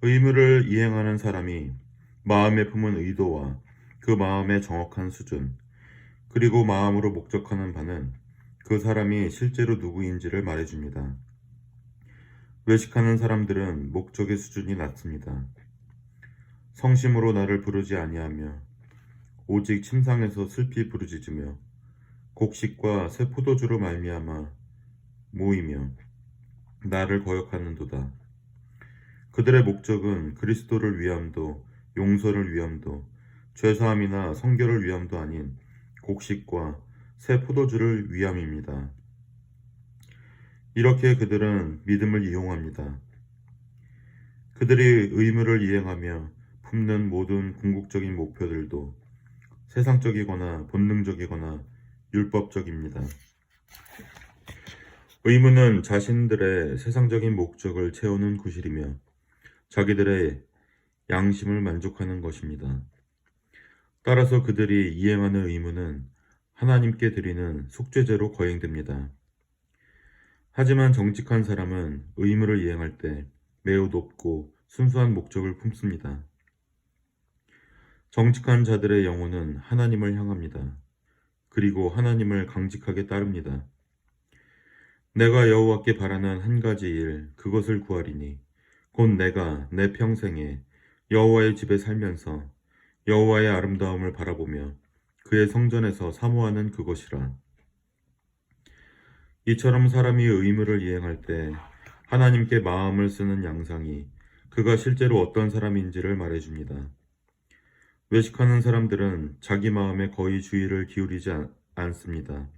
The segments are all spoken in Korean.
의무를 이행하는 사람이 마음에 품은 의도와 그 마음의 정확한 수준, 그리고 마음으로 목적하는 바는 그 사람이 실제로 누구인지를 말해줍니다. 외식하는 사람들은 목적의 수준이 낮습니다. 성심으로 나를 부르지 아니하며 오직 침상에서 슬피 부르짖으며 곡식과 새 포도주로 말미암아 모이며 나를 거역하는도다. 그들의 목적은 그리스도를 위함도 용서를 위함도 죄사함이나 성결을 위함도 아닌 곡식과 새 포도주를 위함입니다. 이렇게 그들은 믿음을 이용합니다. 그들이 의무를 이행하며 품는 모든 궁극적인 목표들도 세상적이거나 본능적이거나 율법적입니다. 의무는 자신들의 세상적인 목적을 채우는 구실이며 자기들의 양심을 만족하는 것입니다. 따라서 그들이 이행하는 의무는 하나님께 드리는 속죄제로 거행됩니다. 하지만 정직한 사람은 의무를 이행할 때 매우 높고 순수한 목적을 품습니다. 정직한 자들의 영혼은 하나님을 향합니다. 그리고 하나님을 강직하게 따릅니다. 내가 여호와께 바라는 한 가지 일, 그것을 구하리니 곧 내가 내 평생에 여호와의 집에 살면서 여호와의 아름다움을 바라보며 그의 성전에서 사모하는 그것이라. 이처럼 사람이 의무를 이행할 때 하나님께 마음을 쓰는 양상이 그가 실제로 어떤 사람인지를 말해줍니다. 외식하는 사람들은 자기 마음에 거의 주의를 기울이지 않습니다.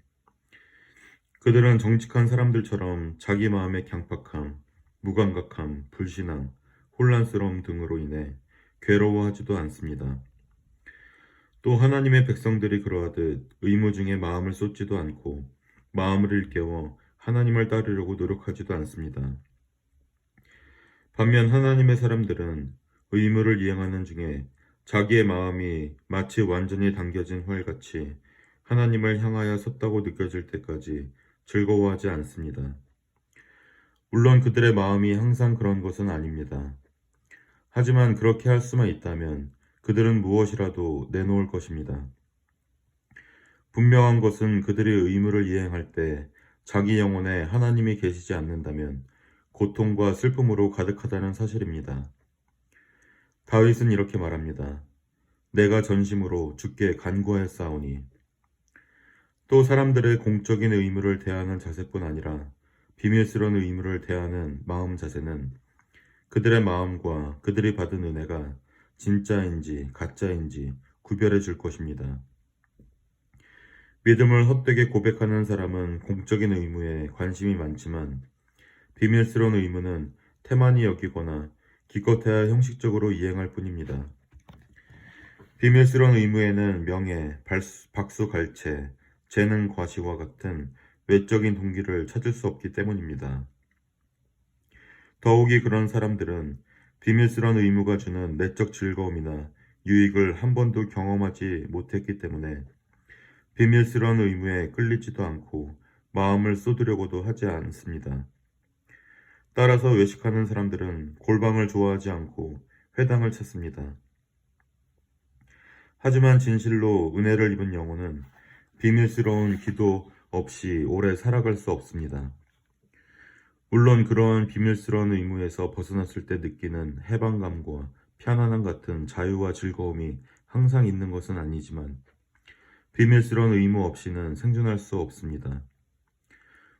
그들은 정직한 사람들처럼 자기 마음의 강팍함, 무감각함, 불신앙, 혼란스러움 등으로 인해 괴로워하지도 않습니다. 또 하나님의 백성들이 그러하듯 의무 중에 마음을 쏟지도 않고 마음을 일깨워 하나님을 따르려고 노력하지도 않습니다. 반면 하나님의 사람들은 의무를 이행하는 중에 자기의 마음이 마치 완전히 당겨진 활같이 하나님을 향하여 섰다고 느껴질 때까지 즐거워하지 않습니다. 물론 그들의 마음이 항상 그런 것은 아닙니다. 하지만 그렇게 할 수만 있다면 그들은 무엇이라도 내놓을 것입니다. 분명한 것은 그들이 의무를 이행할 때 자기 영혼에 하나님이 계시지 않는다면 고통과 슬픔으로 가득하다는 사실입니다. 다윗은 이렇게 말합니다. 내가 전심으로 주께 간구하였사오니. 또 사람들의 공적인 의무를 대하는 자세뿐 아니라 비밀스러운 의무를 대하는 마음 자세는 그들의 마음과 그들이 받은 은혜가 진짜인지 가짜인지 구별해 줄 것입니다. 믿음을 헛되게 고백하는 사람은 공적인 의무에 관심이 많지만 비밀스러운 의무는 태만히 여기거나 기껏해야 형식적으로 이행할 뿐입니다. 비밀스러운 의무에는 명예, 박수갈채, 재능 과시와 같은 외적인 동기를 찾을 수 없기 때문입니다. 더욱이 그런 사람들은 비밀스러운 의무가 주는 내적 즐거움이나 유익을 한 번도 경험하지 못했기 때문에 비밀스러운 의무에 끌리지도 않고 마음을 쏟으려고도 하지 않습니다. 따라서 외식하는 사람들은 골방을 좋아하지 않고 회당을 찾습니다. 하지만 진실로 은혜를 입은 영혼은 비밀스러운 기도 없이 오래 살아갈 수 없습니다. 물론 그런 비밀스러운 의무에서 벗어났을 때 느끼는 해방감과 편안함 같은 자유와 즐거움이 항상 있는 것은 아니지만 비밀스러운 의무 없이는 생존할 수 없습니다.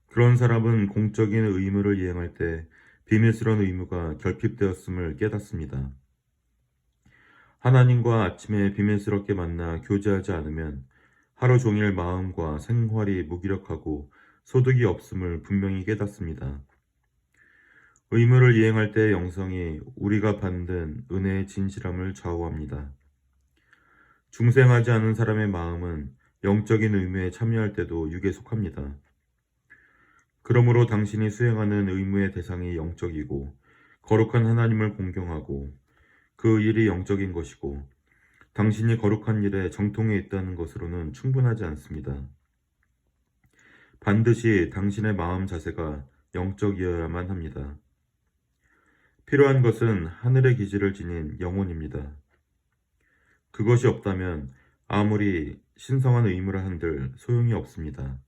그런 사람은 공적인 의무를 이행할 때 비밀스러운 의무가 결핍되었음을 깨닫습니다. 하나님과 아침에 비밀스럽게 만나 교제하지 않으면 하루 종일 마음과 생활이 무기력하고 소득이 없음을 분명히 깨닫습니다. 의무를 이행할 때의 영성이 우리가 받는 은혜의 진실함을 좌우합니다. 중생하지 않은 사람의 마음은 영적인 의무에 참여할 때도 육에 속합니다. 그러므로 당신이 수행하는 의무의 대상이 영적이고 거룩한 하나님을 공경하고 그 일이 영적인 것이고 당신이 거룩한 일에 정통해 있다는 것으로는 충분하지 않습니다. 반드시 당신의 마음 자세가 영적이어야만 합니다. 필요한 것은 하늘의 기질을 지닌 영혼입니다. 그것이 없다면 아무리 신성한 의무를 한들 소용이 없습니다.